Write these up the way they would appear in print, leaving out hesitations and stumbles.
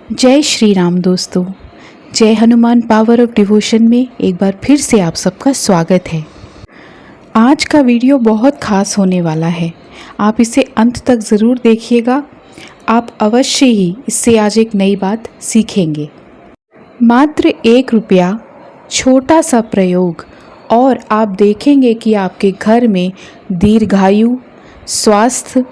जय श्री राम दोस्तों। जय हनुमान पावर ऑफ डिवोशन में एक बार फिर से आप सबका स्वागत है। आज का वीडियो बहुत खास होने वाला है। आप इसे अंत तक ज़रूर देखिएगा। आप अवश्य ही इससे आज एक नई बात सीखेंगे। मात्र 1 रुपया, छोटा सा प्रयोग और आप देखेंगे कि आपके घर में दीर्घायु, स्वास्थ्य,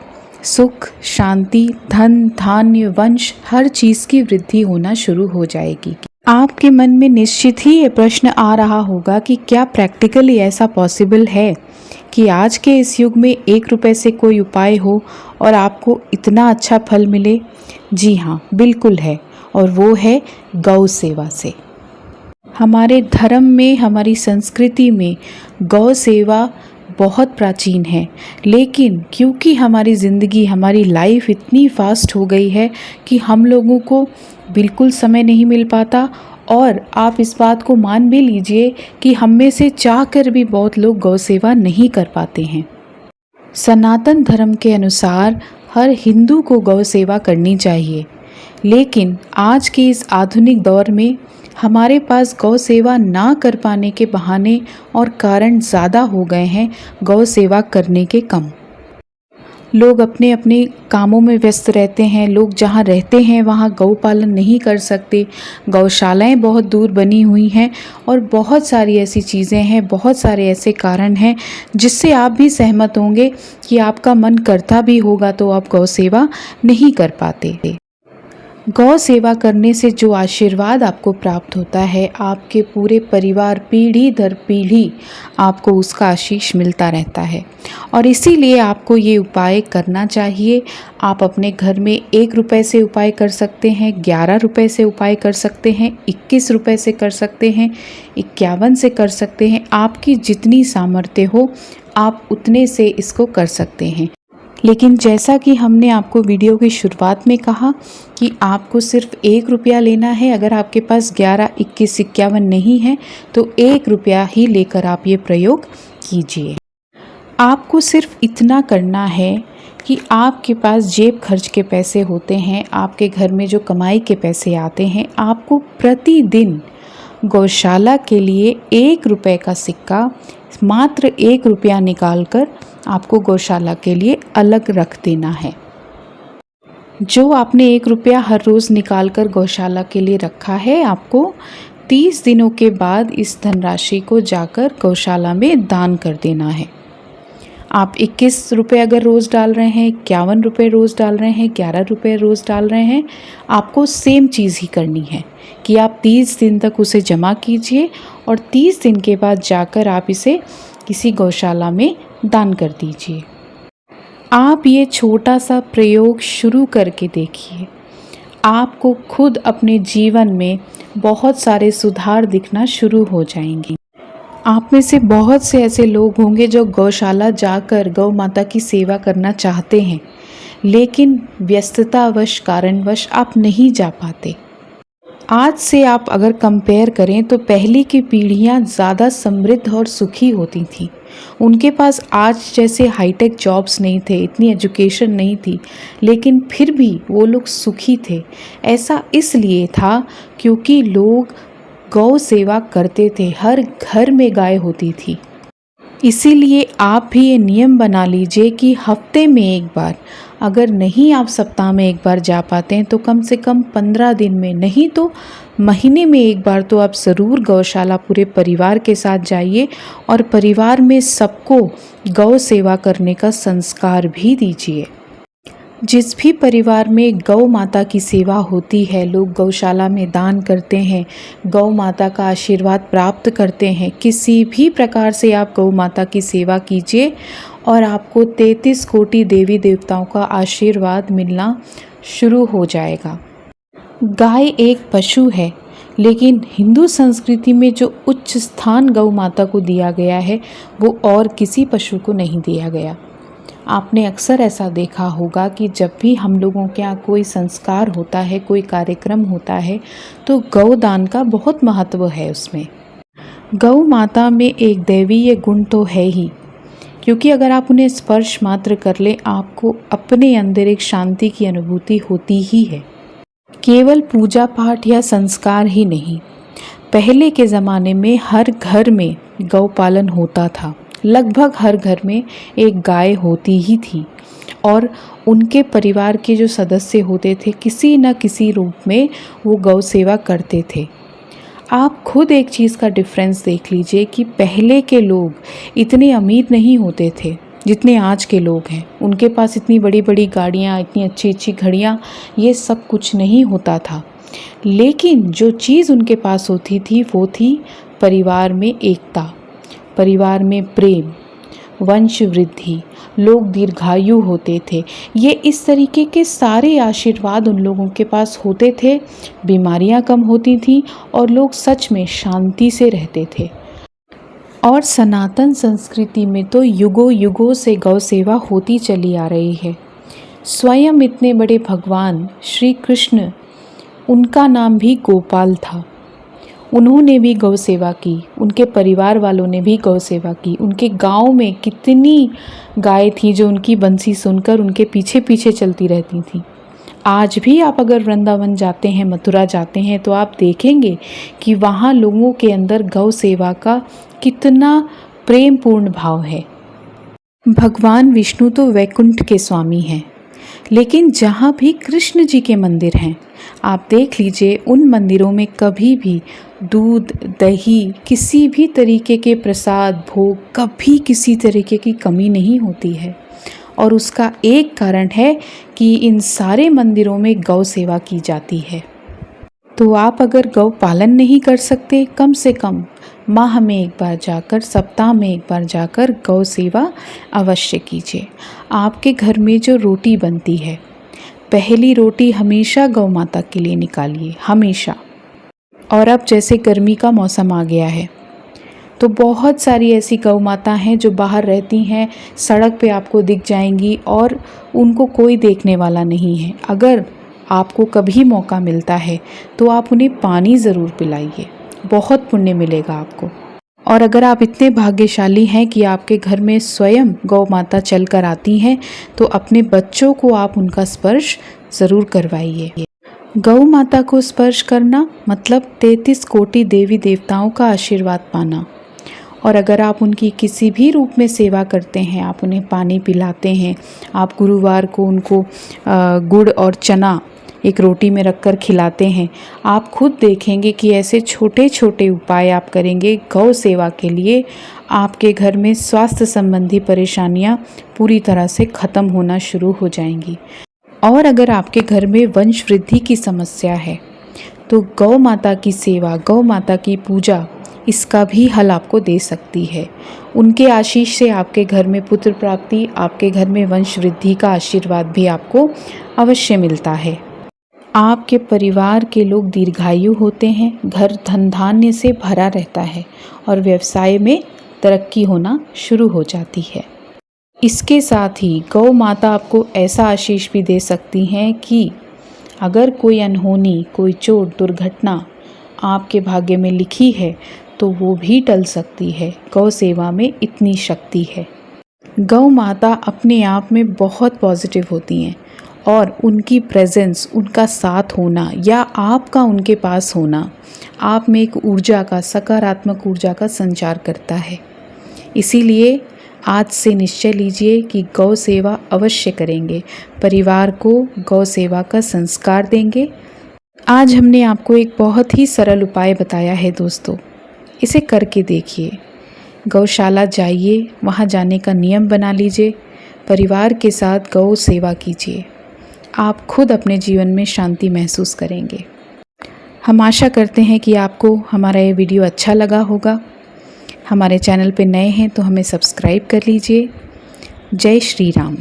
सुख, शांति, धन, धान्य, वंश हर चीज़ की वृद्धि होना शुरू हो जाएगी। आपके मन में निश्चित ही ये प्रश्न आ रहा होगा कि क्या प्रैक्टिकली ऐसा पॉसिबल है कि आज के इस युग में 1 रुपये से कोई उपाय हो और आपको इतना अच्छा फल मिले? जी हाँ, बिल्कुल है, और वो है गौ सेवा से। हमारे धर्म में, हमारी संस्कृति में गौ सेवा बहुत प्राचीन है, लेकिन क्योंकि हमारी ज़िंदगी, हमारी लाइफ इतनी फास्ट हो गई है कि हम लोगों को बिल्कुल समय नहीं मिल पाता। और आप इस बात को मान भी लीजिए कि हम में से चाह कर भी बहुत लोग गौ सेवा नहीं कर पाते हैं। सनातन धर्म के अनुसार हर हिंदू को गौ सेवा करनी चाहिए, लेकिन आज के इस आधुनिक दौर में हमारे पास गौ सेवा ना कर पाने के बहाने और कारण ज़्यादा हो गए हैं गौ सेवा करने के कम। लोग अपने अपने कामों में व्यस्त रहते हैं। लोग जहाँ रहते हैं वहाँ गौ पालन नहीं कर सकते। गौशालाएं बहुत दूर बनी हुई हैं और बहुत सारी ऐसी चीज़ें हैं, बहुत सारे ऐसे कारण हैं जिससे आप भी सहमत होंगे कि आपका मन करता भी होगा तो आप गौ सेवा नहीं कर पाते। गौ सेवा करने से जो आशीर्वाद आपको प्राप्त होता है, आपके पूरे परिवार पीढ़ी दर पीढ़ी आपको उसका आशीष मिलता रहता है। और इसीलिए आपको ये उपाय करना चाहिए। आप अपने घर में 1 रुपये से उपाय कर सकते हैं, 11 रुपये से उपाय कर सकते हैं, 21 रुपये से कर सकते हैं, 51 से कर सकते हैं। आपकी जितनी सामर्थ्य हो आप उतने से इसको कर सकते हैं। लेकिन जैसा कि हमने आपको वीडियो की शुरुआत में कहा कि आपको सिर्फ 1 रुपया लेना है। अगर आपके पास 11, 21, 51 नहीं है तो 1 रुपया ही लेकर आप ये प्रयोग कीजिए। आपको सिर्फ इतना करना है कि आपके पास जेब खर्च के पैसे होते हैं, आपके घर में जो कमाई के पैसे आते हैं, आपको प्रतिदिन गौशाला के लिए 1 रुपये का सिक्का, मात्र 1 रुपया निकालकर आपको गौशाला के लिए अलग रख देना है। जो आपने 1 रुपया हर रोज़ निकालकर गौशाला के लिए रखा है, आपको 30 दिनों के बाद इस धनराशि को जाकर गौशाला में दान कर देना है। आप 21 रुपये अगर रोज़ डाल रहे हैं, 51 रुपये रोज़ डाल रहे हैं, 11 रुपये रोज़ डाल रहे हैं, आपको सेम चीज़ ही करनी है कि आप 30 दिन तक उसे जमा कीजिए और 30 दिन के बाद जाकर आप इसे किसी गौशाला में दान कर दीजिए। आप ये छोटा सा प्रयोग शुरू करके देखिए। आपको खुद अपने जीवन में बहुत सारे सुधार दिखना शुरू हो जाएंगे। आप में से बहुत से ऐसे लोग होंगे जो गौशाला जाकर गौ माता की सेवा करना चाहते हैं, लेकिन व्यस्ततावश, कारणवश आप नहीं जा पाते। आज से आप अगर कंपेयर करें तो पहले की पीढ़ियां ज़्यादा समृद्ध और सुखी होती थीं। उनके पास आज जैसे हाईटेक जॉब्स नहीं थे, इतनी एजुकेशन नहीं थी, लेकिन फिर भी वो लोग सुखी थे। ऐसा इसलिए था क्योंकि लोग गौ सेवा करते थे, हर घर में गाय होती थी। इसीलिए आप भी ये नियम बना लीजिए कि हफ्ते में एक बार, अगर नहीं आप सप्ताह में एक बार जा पाते हैं तो कम से कम 15 दिन में, नहीं तो महीने में एक बार तो आप ज़रूर गौशाला पूरे परिवार के साथ जाइए और परिवार में सबको गौ सेवा करने का संस्कार भी दीजिए। जिस भी परिवार में गौ माता की सेवा होती है, लोग गौशाला में दान करते हैं, गौ माता का आशीर्वाद प्राप्त करते हैं। किसी भी प्रकार से आप गौ माता की सेवा कीजिए और आपको 33 कोटि देवी देवताओं का आशीर्वाद मिलना शुरू हो जाएगा। गाय एक पशु है, लेकिन हिंदू संस्कृति में जो उच्च स्थान गौ माता को दिया गया है वो और किसी पशु को नहीं दिया गया। आपने अक्सर ऐसा देखा होगा कि जब भी हम लोगों के यहाँ कोई संस्कार होता है, कोई कार्यक्रम होता है, तो गौदान का बहुत महत्व है उसमें। गौ माता में एक दैवीय गुण तो है ही, क्योंकि अगर आप उन्हें स्पर्श मात्र कर लें, आपको अपने अंदर एक शांति की अनुभूति होती ही है। केवल पूजा पाठ या संस्कार ही नहीं, पहले के ज़माने में हर घर में गौ पालन होता था। लगभग हर घर में एक गाय होती ही थी और उनके परिवार के जो सदस्य होते थे किसी न किसी रूप में वो गौ सेवा करते थे। आप खुद एक चीज़ का डिफरेंस देख लीजिए कि पहले के लोग इतने अमीर नहीं होते थे जितने आज के लोग हैं। उनके पास इतनी बड़ी बड़ी गाड़ियाँ, इतनी अच्छी अच्छी घड़ियाँ, ये सब कुछ नहीं होता था। लेकिन जो चीज़ उनके पास होती थी वो थी परिवार में एकता, परिवार में प्रेम, वंश वृद्धि, लोग दीर्घायु होते थे। ये इस तरीके के सारे आशीर्वाद उन लोगों के पास होते थे। बीमारियां कम होती थीं और लोग सच में शांति से रहते थे। और सनातन संस्कृति में तो युगों युगों से गौ सेवा होती चली आ रही है। स्वयं इतने बड़े भगवान श्री कृष्ण, उनका नाम भी गोपाल था। उन्होंने भी गौ सेवा की, उनके परिवार वालों ने भी गौ सेवा की। उनके गांव में कितनी गाय थी जो उनकी बंसी सुनकर उनके पीछे पीछे चलती रहती थी। आज भी आप अगर वृंदावन जाते हैं, मथुरा जाते हैं, तो आप देखेंगे कि वहाँ लोगों के अंदर गौ सेवा का कितना प्रेमपूर्ण भाव है। भगवान विष्णु तो वैकुंठ के स्वामी हैं, लेकिन जहाँ भी कृष्ण जी के मंदिर हैं, आप देख लीजिए उन मंदिरों में कभी भी दूध, दही, किसी भी तरीके के प्रसाद, भोग, कभी किसी तरीके की कमी नहीं होती है। और उसका एक कारण है कि इन सारे मंदिरों में गौ सेवा की जाती है। तो आप अगर गौ पालन नहीं कर सकते, कम से कम माह में एक बार जाकर, सप्ताह में एक बार जाकर गौ सेवा अवश्य कीजिए। आपके घर में जो रोटी बनती है, पहली रोटी हमेशा गौ माता के लिए निकालिए, हमेशा। और अब जैसे गर्मी का मौसम आ गया है तो बहुत सारी ऐसी गौ माता हैं जो बाहर रहती हैं, सड़क पे आपको दिख जाएंगी और उनको कोई देखने वाला नहीं है। अगर आपको कभी मौका मिलता है तो आप उन्हें पानी ज़रूर पिलाइए, बहुत पुण्य मिलेगा आपको। और अगर आप इतने भाग्यशाली हैं कि आपके घर में स्वयं गौ माता चल कर आती हैं, तो अपने बच्चों को आप उनका स्पर्श ज़रूर करवाइए। गौ माता को स्पर्श करना मतलब 33 कोटि देवी देवताओं का आशीर्वाद पाना। और अगर आप उनकी किसी भी रूप में सेवा करते हैं, आप उन्हें पानी पिलाते हैं, आप गुरुवार को उनको गुड़ और चना एक रोटी में रखकर खिलाते हैं, आप खुद देखेंगे कि ऐसे छोटे छोटे उपाय आप करेंगे गौ सेवा के लिए, आपके घर में स्वास्थ्य संबंधी परेशानियां पूरी तरह से ख़त्म होना शुरू हो जाएंगी। और अगर आपके घर में वंश वृद्धि की समस्या है तो गौ माता की सेवा, गौ माता की पूजा इसका भी हल आपको दे सकती है। उनके आशीष से आपके घर में पुत्र प्राप्ति, आपके घर में वंश वृद्धि का आशीर्वाद भी आपको अवश्य मिलता है। आपके परिवार के लोग दीर्घायु होते हैं, घर धन धान्य से भरा रहता है और व्यवसाय में तरक्की होना शुरू हो जाती है। इसके साथ ही गौ माता आपको ऐसा आशीष भी दे सकती हैं कि अगर कोई अनहोनी, कोई चोट, दुर्घटना आपके भाग्य में लिखी है तो वो भी टल सकती है। गौ सेवा में इतनी शक्ति है। गौ माता अपने आप में बहुत पॉजिटिव होती हैं और उनकी प्रेजेंस, उनका साथ होना या आपका उनके पास होना आप में एक ऊर्जा का, सकारात्मक ऊर्जा का संचार करता है। इसीलिए आज से निश्चय लीजिए कि गौ सेवा अवश्य करेंगे, परिवार को गौ सेवा का संस्कार देंगे। आज हमने आपको एक बहुत ही सरल उपाय बताया है दोस्तों, इसे करके देखिए। गौशाला जाइए, वहाँ जाने का नियम बना लीजिए, परिवार के साथ गौ सेवा कीजिए। आप खुद अपने जीवन में शांति महसूस करेंगे। हम आशा करते हैं कि आपको हमारा ये वीडियो अच्छा लगा होगा। हमारे चैनल पे नए हैं तो हमें सब्सक्राइब कर लीजिए। जय श्री राम।